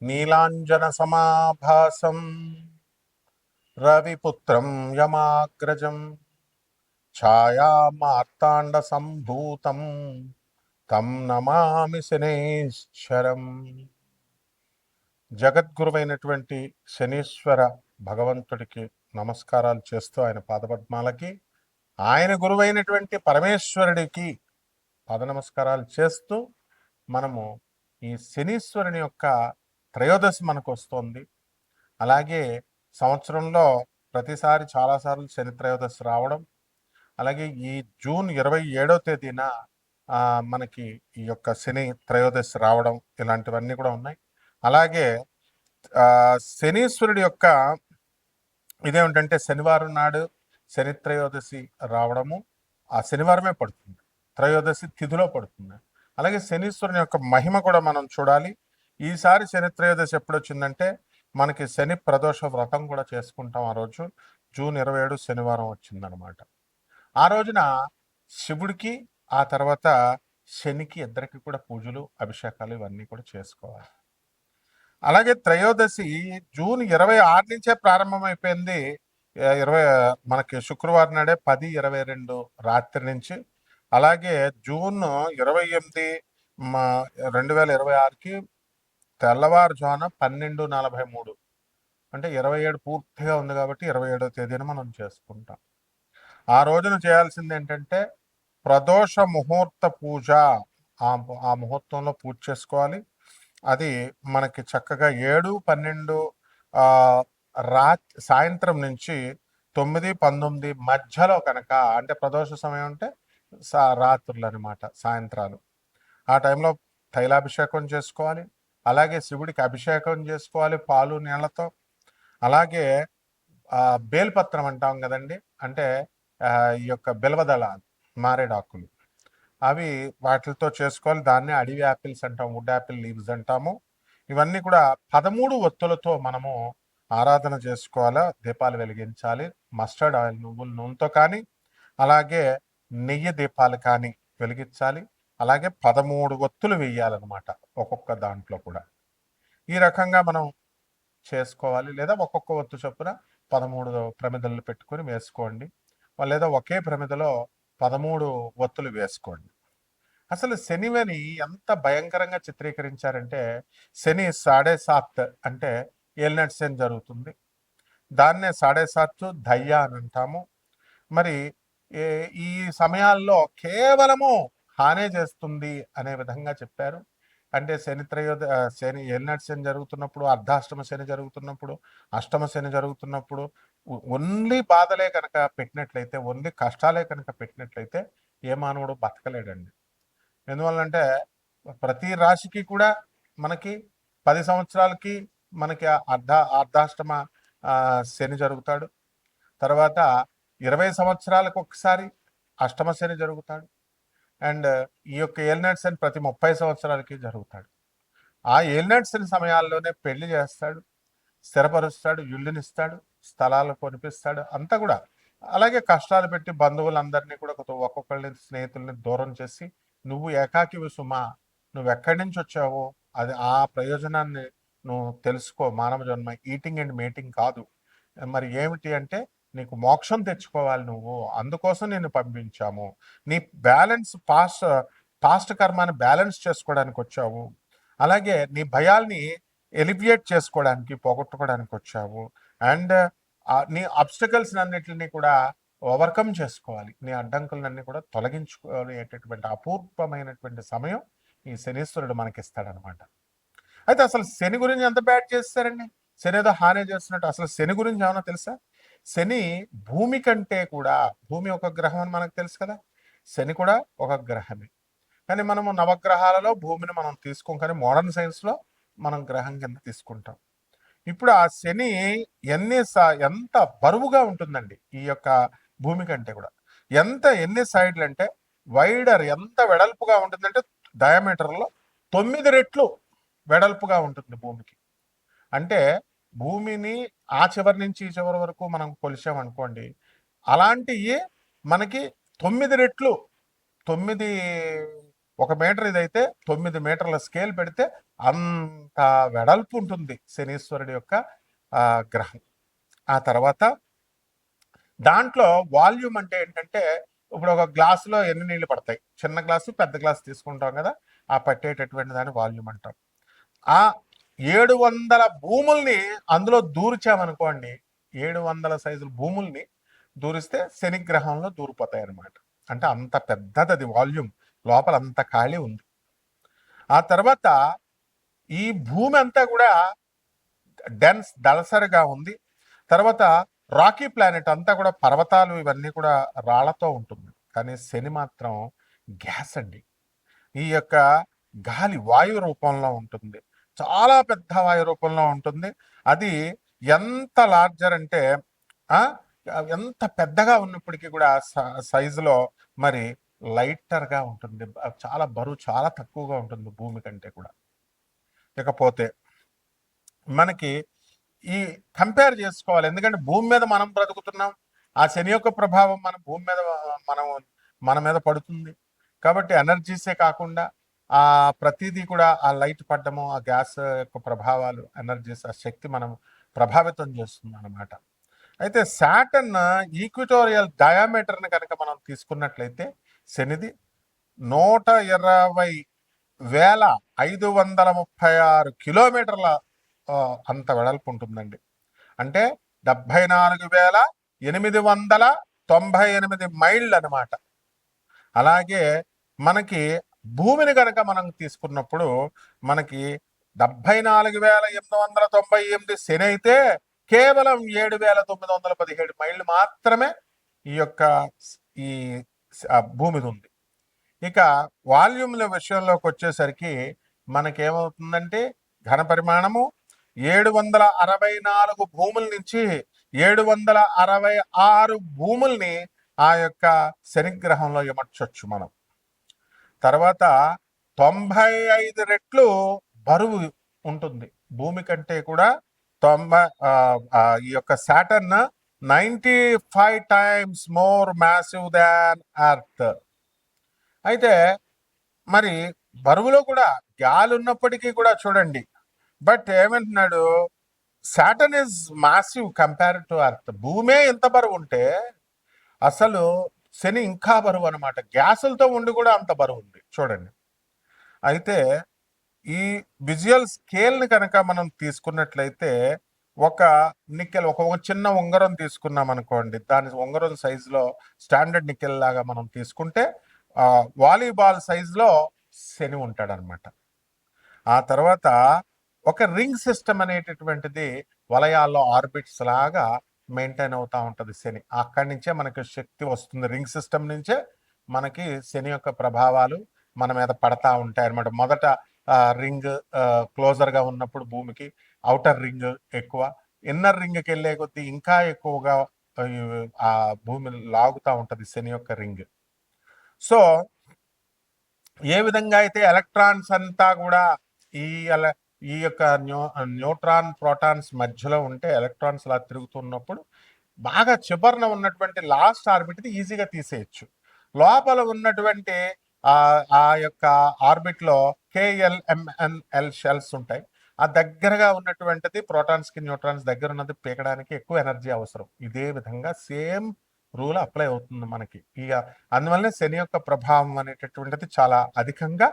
నీలాంజనసమాభాసం రవిపుత్రం యమాగ్రజం ఛాయామార్తాండసంభూతం తం నమామి శనేశ్వరం. జగద్గురువైనటువంటి శనీశ్వర భగవంతుడికి నమస్కారాలు చేస్తూ, ఆయన పాదపద్మాలకి, ఆయన గురువైనటువంటి పరమేశ్వరుడికి పాద నమస్కారాలు చేస్తూ మనము ఈ శనీశ్వరుని యొక్క త్రయోదశి మనకు వస్తుంది. అలాగే సంవత్సరంలో ప్రతిసారి చాలాసార్లు శని త్రయోదశి రావడం, అలాగే ఈ జూన్ 27వ తేదీన మనకి ఈ యొక్క శని త్రయోదశి రావడం, ఇలాంటివన్నీ కూడా ఉన్నాయి. అలాగే శనీశ్వరుడి యొక్క ఇదేమిటంటే శనివారం నాడు శని త్రయోదశి రావడము, ఆ శనివారమే పడుతుంది, త్రయోదశి తిథిలో పడుతుంది. అలాగే శనీశ్వరుని యొక్క మహిమ కూడా మనం చూడాలి. ఈసారి శని త్రయోదశి ఎప్పుడు వచ్చిందంటే మనకి శని ప్రదోష వ్రతం కూడా చేసుకుంటాం. ఆ రోజు జూన్ 27 శనివారం వచ్చిందనమాట. ఆ రోజున శివుడికి ఆ తర్వాత శనికి ఇద్దరికి కూడా పూజలు, అభిషేకాలు ఇవన్నీ కూడా చేసుకోవాలి. అలాగే త్రయోదశి జూన్ 26 నుంచే ప్రారంభమైపోయింది. మనకి శుక్రవారం నాడే 10:22 రాత్రి నుంచి. అలాగే జూన్ 28 2026కి తెల్లవారుజామున 12:43, అంటే 27 పూర్తిగా ఉంది కాబట్టి 27వ తేదీన మనం చేసుకుంటాం. ఆ రోజున చేయాల్సింది ఏంటంటే ప్రదోష ముహూర్త పూజ. ఆ ముహూర్తంలో పూజ చేసుకోవాలి. అది మనకి చక్కగా 7-12 సాయంత్రం నుంచి 9-19 మధ్యలో కనుక, అంటే ప్రదోష సమయం అంటే రాత్రులు అనమాట, సాయంత్రాలు. ఆ టైంలో తైలాభిషేకం చేసుకోవాలి. అలాగే శివుడికి అభిషేకం చేసుకోవాలి పాలు నీళ్లతో. అలాగే బేల్పత్రం అంటాం కదండి, అంటే ఈ యొక్క బిల్వదళాలు, మారేడాకులు, అవి వాటితో చేసుకోవాలి. దాన్ని అడవి యాపిల్స్ అంటాం, వుడ్ యాపిల్ లీవ్స్ అంటాము. ఇవన్నీ కూడా 13 ఒత్తులతో మనము ఆరాధన చేసుకోవాలా, దీపాలు వెలిగించాలి. మస్టర్డ్ ఆయిల్, నువ్వుల నూనెతో కానీ, అలాగే నెయ్యి దీపాలు కానీ వెలిగించాలి. అలాగే 13 ఒత్తులు వేయాలన్నమాట ఒక్కొక్క దాంట్లో కూడా. ఈ రకంగా మనం చేసుకోవాలి. లేదా ఒక్కొక్క ఒత్తు చొప్పున 13 ప్రమిదలు పెట్టుకొని వేసుకోండి, లేదా ఒకే ప్రమిదలో 13 ఒత్తులు వేసుకోండి. అసలు శనివని ఎంత భయంకరంగా చిత్రీకరించారంటే, శని 7.5 అంటే ఏలినాటి శని జరుగుతుంది. దాన్నే 7.5 దయ్య అని అంటాము. మరి ఈ సమయాల్లో కేవలము హానే చేస్తుంది అనే విధంగా చెప్పారు. అంటే శని ఏలినాటి శని జరుగుతున్నప్పుడు, అర్ధాష్టమ శని జరుగుతున్నప్పుడు, అష్టమ శని జరుగుతున్నప్పుడు ఓన్లీ బాధలే కనుక పెట్టినట్లయితే, ఓన్లీ కష్టాలే కనుక పెట్టినట్లయితే ఏ మానవుడు బతకలేడండి. ఎందువల్లంటే ప్రతి రాశికి కూడా మనకి 10 సంవత్సరాలకి మనకి అర్ధాష్టమ శని జరుగుతాడు. తర్వాత 20 సంవత్సరాలకు ఒకసారి అష్టమ శని జరుగుతాడు. అండ్ ఈ యొక్క ఏలినాటి శని ప్రతి 30 సంవత్సరాలకి జరుగుతాడు. ఆ ఏలినాటి శని సమయాల్లోనే పెళ్లి చేస్తాడు, స్థిరపరుస్తాడు, ఇల్లునిస్తాడు, స్థలాలు కొనిపిస్తాడు, అంతా కూడా. అలాగే కష్టాలు పెట్టి బంధువులందరినీ కూడా ఒక్కొక్కళ్ళని, స్నేహితుల్ని దూరం చేసి, నువ్వు ఏకాకివి సుమా, నువ్వు ఎక్కడి నుంచి వచ్చావో అది ఆ ప్రయోజనాన్ని నువ్వు తెలుసుకో. మానవ జన్మ ఈటింగ్ అండ్ మేటింగ్ కాదు. మరి ఏమిటి అంటే నీకు మోక్షం తెచ్చుకోవాలి నువ్వు, అందుకోసం నేను పంపించాము. నీ బ్యాలెన్స్ పాస్ట్ కర్మాన్ని బ్యాలెన్స్ చేసుకోవడానికి వచ్చావు. అలాగే నీ భయాల్ని ఎలివియేట్ చేసుకోవడానికి, పోగొట్టుకోవడానికి వచ్చావు. అండ్ నీ అబ్స్టకల్స్ అన్నిటిని కూడా ఓవర్కమ్ చేసుకోవాలి. నీ అడ్డంకులన్నీ కూడా తొలగించుకునేటటువంటి అపూర్వమైనటువంటి సమయం ఈ శనీశ్వరుడు మనకిస్తాడనమాట. అయితే అసలు శని గురించి ఎంత బ్యాడ్ చేస్తారండి? శని ఏదో హాని చేస్తున్నట్టు. అసలు శని గురించి ఏమన్నా తెలుసా? శని భూమి కంటే కూడా, భూమి ఒక గ్రహం అని మనకు తెలుసు కదా, శని కూడా ఒక గ్రహమే. కానీ మనము నవగ్రహాలలో భూమిని మనం తీసుకోం, కానీ మోడర్న్ సైన్స్లో మనం గ్రహం కింద తీసుకుంటాం. ఇప్పుడు ఆ శని ఎంత బరువుగా ఉంటుందండి ఈ యొక్క భూమి కంటే కూడా. ఎన్ని సైడ్లు అంటే వైడర్, ఎంత వెడల్పుగా ఉంటుందంటే డయామీటర్లో 9 రెట్లు వెడల్పుగా ఉంటుంది భూమికి. అంటే భూమిని ఆ చివరి నుంచి ఈ చివరి వరకు మనం కొలిచామనుకోండి, అలాంటివి మనకి 9 రెట్లు, 1 మీటర్ ఇదైతే 9 మీటర్ల స్కేల్ పెడితే అంత వెడల్పు ఉంటుంది శనీశ్వరుడి యొక్క గ్రహం. ఆ తర్వాత దాంట్లో వాల్యూమ్ అంటే ఏంటంటే, ఇప్పుడు ఒక గ్లాసులో ఎన్ని నీళ్లు పడతాయి, చిన్న గ్లాసు పెద్ద గ్లాసు తీసుకుంటాం కదా, ఆ పట్టేటటువంటి దాన్ని వాల్యూమ్ అంటాం. ఆ 700 భూముల్ని అందులో దూర్చామనుకోండి, 700 సైజుల భూముల్ని దూరిస్తే శనిగ్రహంలో దూరిపోతాయి అన్నమాట. అంటే అంత పెద్దది అది వాల్యూమ్, లోపల అంత ఖాళీ ఉంది. ఆ తర్వాత ఈ భూమి అంతా కూడా డెన్స్ దళసరిగా ఉంది. తర్వాత రాకీ ప్లానెట్ అంతా కూడా పర్వతాలు ఇవన్నీ కూడా రాళ్లతో ఉంటుంది. కానీ శని మాత్రం గ్యాస్ అండి. ఈ యొక్క గాలి వాయు రూపంలో ఉంటుంది, చాలా పెద్ద వాయు రూపంలో ఉంటుంది. అది ఎంత లార్జర్ అంటే ఎంత పెద్దగా ఉన్నప్పటికీ కూడా సైజులో మరి లైటర్గా ఉంటుంది, చాలా బరువు చాలా తక్కువగా ఉంటుంది భూమి కంటే కూడా. ఇకపోతే మనకి ఈ కంపేర్ చేసుకోవాలి, ఎందుకంటే భూమి మీద మనం బ్రతుకుతున్నాం, ఆ శని యొక్క ప్రభావం మన భూమి మీద మన మీద పడుతుంది. కాబట్టి ఎనర్జీసే కాకుండా ఆ ప్రతిదీ కూడా ఆ లైట్ పడ్డము, ఆ గ్యాస్ యొక్క ప్రభావాలు, ఎనర్జీస్, ఆ శక్తి మనం ప్రభావితం చేస్తుంది అన్నమాట. అయితే సాటర్న్ ఈక్విటోరియల్ డయామీటర్ని కనుక మనం తీసుకున్నట్లయితే శనిది 120,536 కిలోమీటర్ల అంత వెడల్పు ఉంటుందండి. అంటే 74,898 మైళ్ళు అనమాట. అలాగే మనకి భూమిని కనుక మనం తీసుకున్నప్పుడు మనకి 74,898 శని అయితే కేవలం 7,917 మైళ్ళు మాత్రమే ఈ యొక్క ఈ భూమిది ఉంది. ఇక వాల్యూమ్ల విషయంలోకి వచ్చేసరికి మనకేమవుతుందంటే ఘన పరిమాణము 764 భూముల నుంచి 766 భూముల్ని ఆ యొక్క శనిగ్రహంలో ఇమర్చొచ్చు మనం. తర్వాత 95 రెట్లు బరువు ఉంటుంది భూమి కంటే కూడా. ఈ యొక్క సాటర్న్ 95 టైమ్స్ మోర్ మ్యాసివ్ దాన్ ఎర్త్. అయితే మరి బరువులో కూడా గాలి ఉన్నప్పటికీ కూడా చూడండి, బట్ ఏమంటున్నాడు, Saturn is massive compare to earth. భూమే ఎంత బరువు ఉంటే అసలు శని ఇంకా బరువు అనమాట. గ్యాసులతో ఉండి కూడా అంత బరువు ఉంది చూడండి. అయితే ఈ విజువల్ స్కేల్ని కనుక మనం తీసుకున్నట్లయితే ఒక నికెల్, ఒక చిన్న ఉంగరం తీసుకున్నాం అనుకోండి, దాని ఉంగరం సైజులో స్టాండర్డ్ నికెల్ లాగా మనం తీసుకుంటే వాలీబాల్ సైజులో శని ఉంటాడనమాట. ఆ తర్వాత ఒక రింగ్ సిస్టమ్ అనేటటువంటిది వలయాల్లో ఆర్బిట్స్ లాగా మెయింటైన్ అవుతూ ఉంటుంది శని. అక్కడి నుంచే మనకి శక్తి వస్తుంది, రింగ్ సిస్టమ్ నుంచే మనకి శని యొక్క ప్రభావాలు మన మీద పడతా ఉంటాయి అనమాట. మొదట రింగ్ క్లోజర్గా ఉన్నప్పుడు భూమికి అవుటర్ రింగ్ ఎక్కువ, ఇన్నర్ రింగ్కి వెళ్ళే కొద్దీ ఇంకా ఎక్కువగా ఆ భూమి లాగుతూ ఉంటుంది శని యొక్క రింగ్. సో ఏ విధంగా అయితే ఎలక్ట్రాన్స్ అంతా కూడా ఈ యొక్క న్యూట్రాన్ ప్రోటాన్స్ మధ్యలో ఉంటే ఎలక్ట్రాన్స్ లా తిరుగుతున్నప్పుడు బాగా చివరన ఉన్నటువంటి లాస్ట్ ఆర్బిట్ ఈజీగా తీసేయచ్చు. లోపల ఉన్నటువంటి ఆ యొక్క ఆర్బిట్ లో KLMNL షెల్స్ ఉంటాయి. ఆ దగ్గరగా ఉన్నటువంటిది ప్రోటాన్స్ కి న్యూట్రాన్స్ దగ్గర ఉన్నది పీకడానికి ఎక్కువ ఎనర్జీ అవసరం. ఇదే విధంగా సేమ్ రూల్ అప్లై అవుతుంది మనకి. ఇక అందువల్లనే శని యొక్క ప్రభావం అనేటటువంటిది చాలా అధికంగా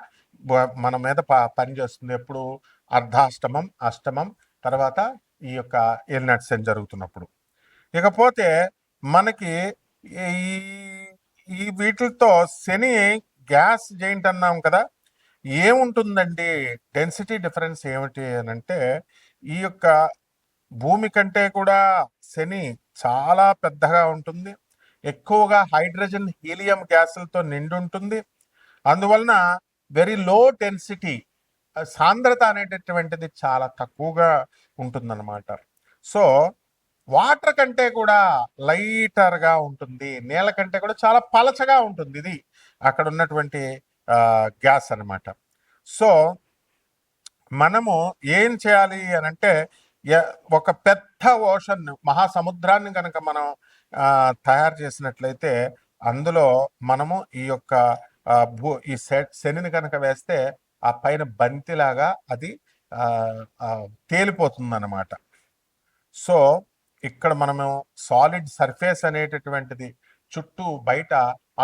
మన మీద పనిచేస్తుంది. ఎప్పుడు అర్ధాష్టమం, అష్టమం, తర్వాత ఈ యొక్క ఏలినాటి శని జరుగుతున్నప్పుడు. ఇకపోతే మనకి ఈ వీటితో శని గ్యాస్ జైంట్ అన్నాం కదా, ఏముంటుందండి డెన్సిటీ డిఫరెన్స్ ఏమిటి అని అంటే, ఈ యొక్క భూమి కంటే కూడా శని చాలా పెద్దగా ఉంటుంది, ఎక్కువగా హైడ్రోజన్ హీలియం గ్యాసులతో నిండి ఉంటుంది. అందువలన వెరీ లో డెన్సిటీ, సాంద్రత అనేటటువంటిది చాలా తక్కువగా ఉంటుందన్నమాట. సో వాటర్ కంటే కూడా లైటర్గా ఉంటుంది, నీళ్ళ కంటే కూడా చాలా పలచగా ఉంటుంది ఇది అక్కడ ఉన్నటువంటి గ్యాస్ అనమాట. సో మనము ఏం చేయాలి అని అంటే, ఒక పెద్ద ఓషన్ మహాసముద్రాన్ని కనుక మనం తయారు చేసినట్లయితే అందులో మనము ఈ యొక్క ఈ శనిని కనుక వేస్తే ఆ పైన బంతిలాగా అది తేలిపోతుందన్నమాట. సో ఇక్కడ మనము సాలిడ్ సర్ఫేస్ అనేటటువంటిది చుట్టూ బయట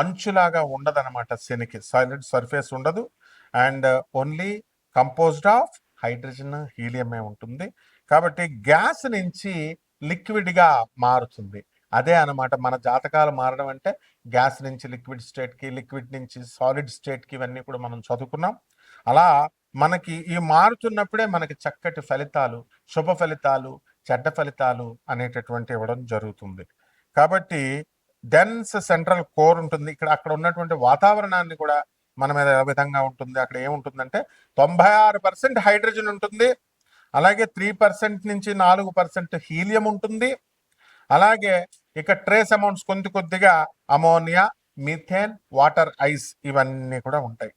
అంచులాగా ఉండదన్నమాట. శనికి సాలిడ్ సర్ఫేస్ ఉండదు, and only composed of hydrogen హీలియమే ఉంటుంది. కాబట్టి గ్యాస్ నుంచి లిక్విడ్గా మారుతుంది. అదే అనమాట మన జాతకాలు మారడం అంటే. గ్యాస్ నుంచి లిక్విడ్ స్టేట్కి, లిక్విడ్ నుంచి సాలిడ్ స్టేట్కి, ఇవన్నీ కూడా మనం చదువుకున్నాం. అలా మనకి ఈ మారుతున్నప్పుడే మనకి చక్కటి ఫలితాలు, శుభ ఫలితాలు, చెడ్డ ఫలితాలు అనేటటువంటి ఇవ్వడం జరుగుతుంది. కాబట్టి డెన్స్ సెంట్రల్ కోర్ ఉంటుంది. అక్కడ ఉన్నటువంటి వాతావరణాన్ని కూడా మన మీద ఏ విధంగా ఉంటుంది, అక్కడ ఏముంటుందంటే 96% హైడ్రోజన్ ఉంటుంది, అలాగే 3% నుంచి 4% హీలియం ఉంటుంది, అలాగే ఇక ట్రేస్ అమౌంట్స్ కొద్దిగా అమోనియా, మిథేన్, వాటర్ ఐస్ ఇవన్నీ కూడా ఉంటాయి.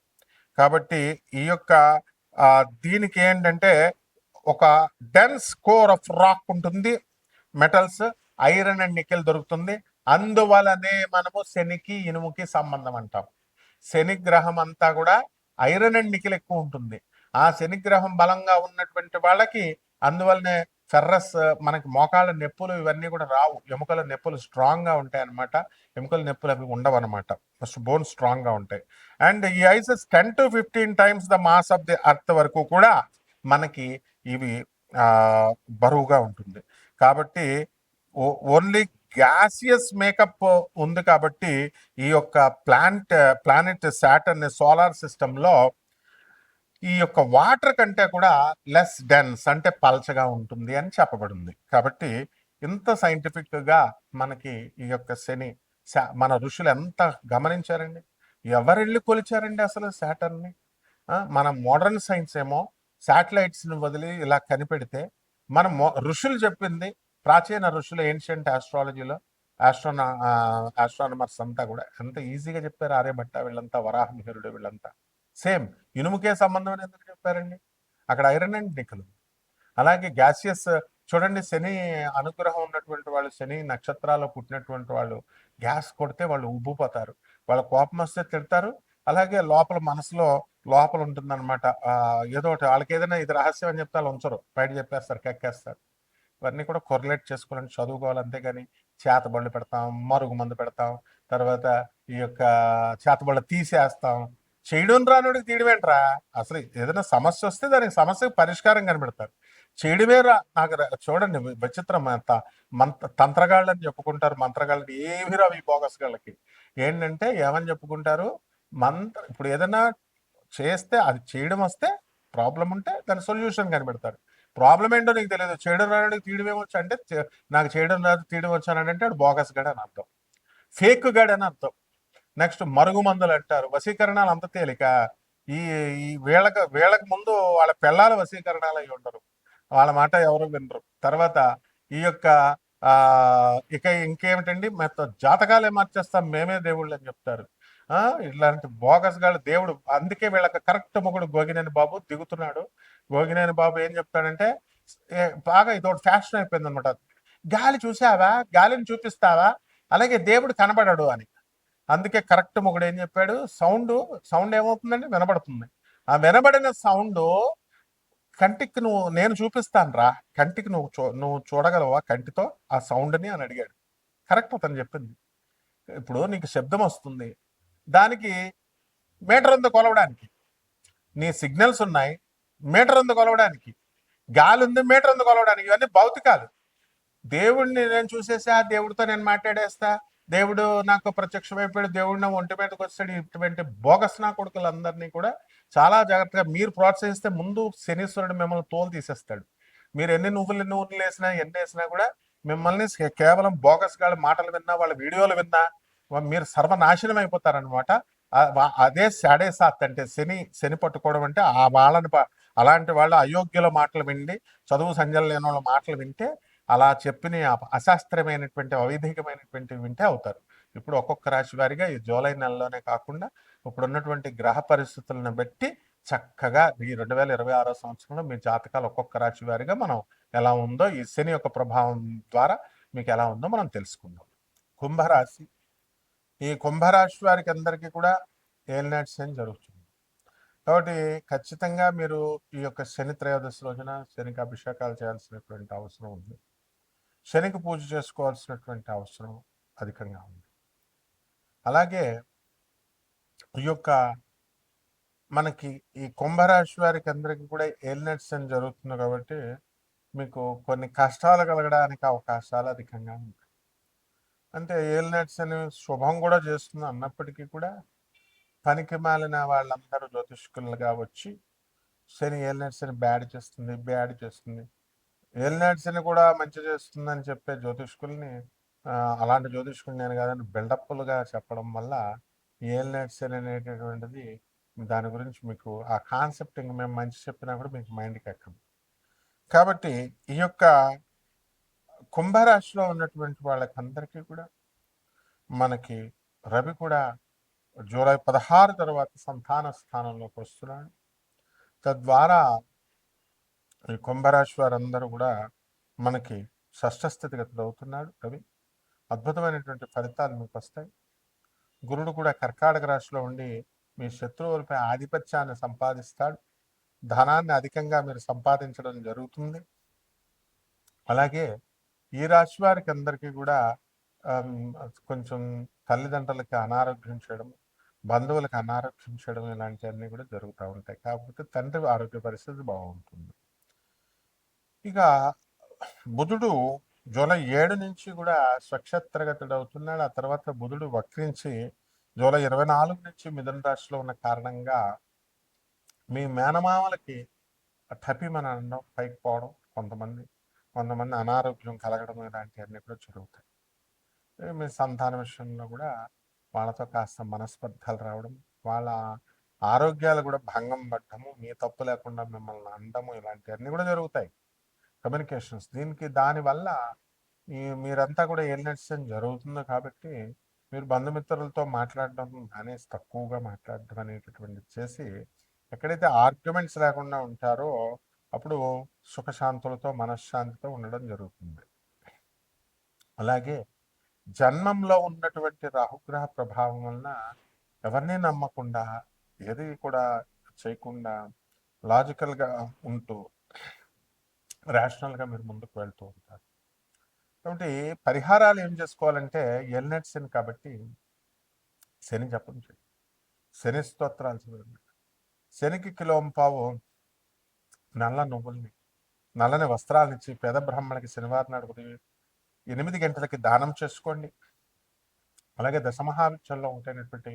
కాబట్టి ఈ యొక్క దీనికి ఏంటంటే ఒక డెన్స్ కోర్ ఆఫ్ రాక్ ఉంటుంది, మెటల్స్, ఐరన్ అండ్ నికెల్ దొరుకుతుంది. అందువలనే మనము శనికి ఇనుముకి సంబంధం అంటాం. శని గ్రహం అంతా కూడా ఐరన్ అండ్ నికెల్ ఎక్కువ ఉంటుంది. ఆ శని గ్రహం బలంగా ఉన్నటువంటి వాళ్ళకి అందువల్లనే ఫెర్రస్, మనకి మోకాళ్ళ నొప్పులు ఇవన్నీ కూడా రావు. ఎముకల నొప్పులు స్ట్రాంగ్ గా ఉంటాయి అనమాట. ఎముకల నొప్పులు అవి ఉండవు అనమాట. ఫస్ట్ బోన్ స్ట్రాంగ్ గా ఉంటాయి. అండ్ ఈ ఐసెస్ 10 to 15 times the mass of the earth వరకు కూడా మనకి ఇవి బరువుగా ఉంటుంది. కాబట్టి ఓన్లీ గ్యాసియస్ మేకప్ ఉంది. కాబట్టి ఈ యొక్క ప్లానెట్ సాటర్న్ సోలార్ సిస్టంలో ఈ యొక్క వాటర్ కంటే కూడా లెస్ డెన్స్, అంటే పల్చగా ఉంటుంది అని చెప్పబడింది. కాబట్టి ఇంత సైంటిఫిక్ గా మనకి ఈ యొక్క శని, మన ఋషులు ఎంత గమనించారండి. ఎవరెళ్ళి కొలిచారండి అసలు సాటర్న్ని? మన మోడర్న్ సైన్స్ ఏమో శాటిలైట్స్ని వదిలి ఇలా కనిపెడితే, మన ఋషులు చెప్పింది, ప్రాచీన ఋషులు ఏన్షియంట్ ఆస్ట్రాలజీలో ఆస్ట్రానమర్స్ అంతా కూడా ఎంత ఈజీగా చెప్పారు. ఆర్యభట్ట వీళ్ళంతా, వరాహమిహిరుడు వీళ్ళంతా సేమ్ ఇనుముకే సంబంధం అని ఎందుకు చెప్పారండి? అక్కడ ఐరన్ అండ్ నికెల్. అలాగే గ్యాసియస్ చూడండి, శని అనుగ్రహం ఉన్నటువంటి వాళ్ళు, శని నక్షత్రాల్లో పుట్టినటువంటి వాళ్ళు గ్యాస్ కొడితే వాళ్ళు ఉబ్బిపోతారు. వాళ్ళ కోపం వస్తే తిడతారు. అలాగే లోపల మనసులో లోపల ఉంటుందన్నమాట. ఏదో ఒకటి వాళ్ళకి ఏదైనా ఇది రహస్యం అని చెప్తే వాళ్ళు ఉంచరు, బయట చెప్పేస్తారు, కక్కేస్తారు. ఇవన్నీ కూడా కొరిలేట్ చేసుకోవాలని చదువుకోవాలి. అంతేగాని చేతబళ్ళు పెడతాం, మరుగు మందు పెడతాం, తర్వాత ఈ యొక్క చేతబళ్ళు తీసేస్తాం. చేయడం రానుడికి తీయడమేంట్రా? అసలు ఏదైనా సమస్య వస్తే దానికి సమస్యకు పరిష్కారం కనిపెడతారు. చేయడమే నాకు చూడండి విచిత్రం. తంత్రగాళ్ళని చెప్పుకుంటారు, మంత్రగాళ్ళని. ఏమి రావు ఈ బోగస్ గాళ్ళకి. ఏంటంటే ఏమని చెప్పుకుంటారు, ఇప్పుడు ఏదైనా చేస్తే అది చేయడం వస్తే ప్రాబ్లం ఉంటే దాని సొల్యూషన్ కనిపెడతారు. ప్రాబ్లం ఏంటో నీకు తెలియదు, చేయడం రానుడికి తీయడం ఏమొచ్చు అంటే, నాకు చేయడం రాదు తీయడం వచ్చానంటే వాడు బోగస్ గడ్ అని అర్థం, ఫేక్ గడ్ అని అర్థం. నెక్స్ట్ మరుగుమందులు అంటారు. వశీకరణాలు అంత తేలిక. ఈ వీళ్ళకి ముందు వాళ్ళ పిల్లల వశీకరణాలు అయి ఉండరు, వాళ్ళ మాట ఎవరు వినరు. తర్వాత ఈ యొక్క ఇక ఇంకేమిటండి, జాతకాలే మార్చేస్తాం మేమే దేవుళ్ళు అని చెప్తారు. ఇలాంటి బోగస్ గాళ్ళు దేవుడు. అందుకే వీళ్ళకి కరెక్ట్ మొగుడు గోగినేని బాబు దిగుతున్నాడు. గోగినేని బాబు ఏం చెప్తాడంటే, బాగా ఇదొకటి ఫ్యాషన్ అయిపోయింది అనమాట. గాలి చూసావా, గాలిని చూపిస్తావా, అలాగే దేవుడు కనబడడు అని. అందుకే కరెక్ట్ మొగుడు ఏం చెప్పాడు, సౌండ్ ఏమవుతుందండి, వినబడుతుంది. ఆ వినబడిన సౌండ్ కంటికి నేను చూపిస్తాను రా, కంటికి నువ్వు చూడగలవా కంటితో ఆ సౌండ్ని అని అడిగాడు. కరెక్ట్ అతను చెప్పింది. ఇప్పుడు నీకు శబ్దం వస్తుంది, దానికి మీటర్ ఉంది కొలవడానికి. నీ సిగ్నల్స్ ఉన్నాయి, మీటర్ ఉంది కొలవడానికి. గాలి ఉంది, మీటర్ ఉంది కొలవడానికి. ఇవన్నీ భౌతికాలు. దేవుడిని నేను చూసేసా, దేవుడితో నేను మాట్లాడేస్తా, దేవుడు నాకు ప్రత్యక్షమైపోయాడు, దేవుడు నా ఒంటి మీదకి వచ్చాడు, ఇటువంటి బోగస్ నా కొడుకులందరినీ కూడా చాలా జాగ్రత్తగా మీరు ప్రోత్సహిస్తే ముందు శనీశ్వరుడు మిమ్మల్ని తోలు తీసేస్తాడు. మీరు ఎన్ని నువ్వులు వేసినా, ఎన్ని వేసినా కూడా మిమ్మల్ని కేవలం బోగస్ గాళ్ళ మాటలు విన్నా, వాళ్ళ వీడియోలు విన్నా మీరు సర్వనాశనం అయిపోతారనమాట. అదే సాడే సాత్ అంటే శని పట్టుకోవడం అంటే ఆ వాళ్ళని, అలాంటి వాళ్ళు అయోగ్యుల మాటలు విండి, చదువు సంజలు లేని వాళ్ళ మాటలు వింటే, అలా చెప్పిన అశాస్త్రమైనటువంటి, అవైధికమైనటువంటి వింటే అవుతారు. ఇప్పుడు ఒక్కొక్క రాశి వారిగా ఈ జూలై నెలలోనే కాకుండా ఇప్పుడు ఉన్నటువంటి గ్రహ పరిస్థితులను బట్టి చక్కగా ఈ 2026 సంవత్సరంలో మీ జాతకాలు ఒక్కొక్క రాశి వారిగా మనం ఎలా ఉందో, ఈ శని యొక్క ప్రభావం ద్వారా మీకు ఎలా ఉందో మనం తెలుసుకుందాం. కుంభరాశి. ఈ కుంభరాశి వారికి అందరికీ కూడా ఏలినాటి శని జరుగుతుంది. కాబట్టి ఖచ్చితంగా మీరు ఈ యొక్క శని త్రయోదశి రోజున శనికి అభిషేకాలు చేయాల్సినటువంటి అవసరం ఉంది. శనికి పూజ చేసుకోవాల్సినటువంటి అవసరం అధికంగా ఉంది. అలాగే ఈ యొక్క మనకి ఈ కుంభరాశి వారికి అందరికీ కూడా ఏలినట్స్ అని జరుగుతుంది కాబట్టి మీకు కొన్ని కష్టాలు కలగడానికి అవకాశాలు అధికంగా ఉంటాయి. అంటే ఏలినట్స్ అని శుభం కూడా చేస్తుంది అన్నప్పటికీ కూడా పనికి మాలిన వాళ్ళందరూ జ్యోతిష్కులుగా వచ్చి శని ఏలినట్స్ అని బ్యాడ్ చేస్తుంది ఏలినట్స్ అని కూడా మంచి చేస్తుందని చెప్పే జ్యోతిష్కుల్ని అలాంటి జ్యోతిష్కులు నేను కాదని బిల్డప్లుగా చెప్పడం వల్ల ఏలినట్స్ అనేటటువంటిది దాని గురించి మీకు ఆ కాన్సెప్ట్ ఇంక మేము మంచి చెప్పినా కూడా మీకు మైండ్కి ఎక్కదు. కాబట్టి ఈ యొక్క కుంభరాశిలో ఉన్నటువంటి వాళ్ళకందరికీ కూడా మనకి రవి కూడా జూలై 16 తర్వాత సంతాన స్థానంలోకి వస్తున్నాడు. తద్వారా ఈ కుంభరాశి వారందరూ కూడా మనకి షష్ఠ స్థితిగతులు అవుతున్నాడు రవి. అద్భుతమైనటువంటి ఫలితాలు మీకు వస్తాయి. గురుడు కూడా కర్కాటక రాశిలో ఉండి మీ శత్రువులపై ఆధిపత్యాన్ని సంపాదిస్తాడు. ధనాన్ని అధికంగా మీరు సంపాదించడం జరుగుతుంది. అలాగే ఈ రాశి వారికి అందరికీ కూడా కొంచెం తల్లిదండ్రులకి అనారోగ్యం చేయడం, బంధువులకు అనారోగ్యం చేయడం ఇలాంటివన్నీ కూడా జరుగుతూ ఉంటాయి. కాకపోతే తండ్రి ఆరోగ్య పరిస్థితి బాగుంటుంది. ఇక బుధుడు జూలై 7 నుంచి కూడా స్వక్షేత్రగతుడు అవుతున్నాడు. ఆ తర్వాత బుధుడు వక్రించి జూలై 24 నుంచి మిథున రాశిలో ఉన్న కారణంగా మీ మేనమామలకి టపిమని అనడం, పైకి పోవడం, కొంతమంది అనారోగ్యం కలగడం ఇలాంటివన్నీ కూడా జరుగుతాయి. మీ సంతాన విషయంలో కూడా వాళ్ళతో కాస్త మనస్పర్ధలు రావడం, వాళ్ళ ఆరోగ్యాలు కూడా భంగం పడటము, మీ తప్పు లేకుండా మిమ్మల్ని అనడము ఇలాంటివన్నీ కూడా జరుగుతాయి. కమ్యూనికేషన్స్ దానివల్ల మీరంతా కూడా ఏలినట్స్ జరుగుతుంది కాబట్టి మీరు బంధుమిత్రులతో మాట్లాడడం అనేసి తక్కువగా మాట్లాడడం అనేటటువంటిది చేసి ఎక్కడైతే ఆర్గ్యుమెంట్స్ లేకుండా ఉంటారో అప్పుడు సుఖశాంతులతో మనశ్శాంతితో ఉండడం జరుగుతుంది. అలాగే జన్మంలో ఉన్నటువంటి రాహుగ్రహ ప్రభావం వలన ఎవరిని నమ్మకుండా ఏది కూడా చేయకుండా లాజికల్గా ఉంటూ రేషనల్గా మీరు ముందుకు వెళ్తూ ఉంటారు. కాబట్టి పరిహారాలు ఏం చేసుకోవాలంటే ఎల్నెట్ శని కాబట్టి శని జపం చేయండి, శని స్తోత్రాలు చదవండి, శనికి కిలోంపావు నల్ల నువ్వుల్ని నల్లని వస్త్రాలనిచ్చి పేద బ్రాహ్మణికి శనివారం నాడు ఉదయం 8 గంటలకి దానం చేసుకోండి. అలాగే దశమహావిద్యల్లో ఉంటేనటువంటి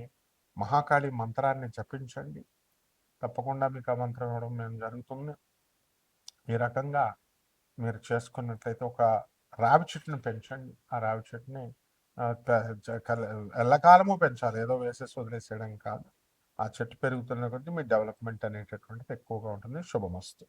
మహాకాళి మంత్రాన్ని జపించండి. తప్పకుండా మీకు ఆ మంత్రం ఇవ్వడం మేము జరుగుతుంది. ఈ రకంగా మీరు చేసుకున్నట్లయితే ఒక రావి చెట్టుని పెంచండి. ఆ రావి చెట్టుని ఎల్లకాలము పెంచాలి, ఏదో వేసేసి వదిలేసేయడం కాదు. ఆ చెట్టు పెరుగుతున్న కొద్దీ మీ డెవలప్మెంట్ అనేటటువంటిది ఎక్కువగా ఉంటుంది. శుభమస్తు.